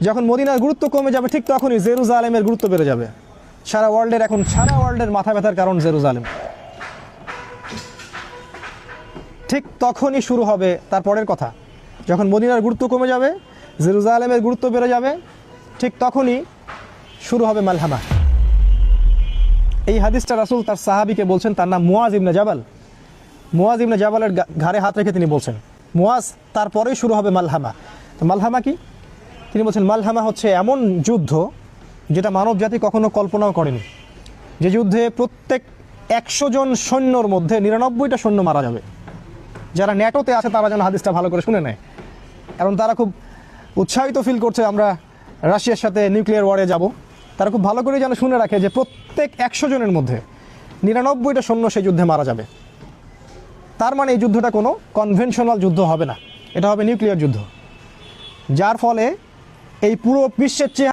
যখন মদিনার গুরুত্ব কমে যাবে ঠিক তখনই জেরুজালেমের গুরুত্ব বেড়ে যাবে। সারা ওয়ার্ল্ডের মাথা ব্যথার কারণ জেরুজালেম। ঠিক তখনই শুরু হবে তার পরের কথা, যখন মদিনার গুরুত্ব কমে যাবে, জেরুজালেমের গুরুত্ব বেড়ে যাবে, ঠিক তখনই শুরু হবে মালহামা। এই হাদিসটা রাসূল তার সাহাবীকে বলছেন, তার নাম মুয়াজ ইবনে জাবাল। মুয়াজ ইবনে জাবালের ঘাড়ে হাত রেখে তিনি বলছেন, মুয়াজ, তারপরেই শুরু হবে মালহামা। তো মালহামা কি? তিনি বলছেন, মালহামা হচ্ছে এমন যুদ্ধ যেটা মানব জাতি কখনো কল্পনাও করেনি। যে যুদ্ধে প্রত্যেক 100 জন সৈন্যর মধ্যে 99টা সৈন্য মারা যাবে। যারা ন্যাটোতে আছে তারা যেন হাদিসটা ভালো করে শুনে নেয়, কারণ তারা খুব উৎসাহিত ফিল করছে আমরা রাশিয়ার সাথে নিউক্লিয়ার ওয়ারে যাব। তারা খুব ভালো করে যেন শুনে রাখে যে প্রত্যেক 100 জনের মধ্যে 99টা সৈন্য সেই যুদ্ধে মারা যাবে। তার মানে এই যুদ্ধটা কোনো কনভেনশনাল যুদ্ধ হবে না, এটা হবে নিউক্লিয়ার যুদ্ধ, যার ফলে এই পুরো বিশ্বের চেয়ে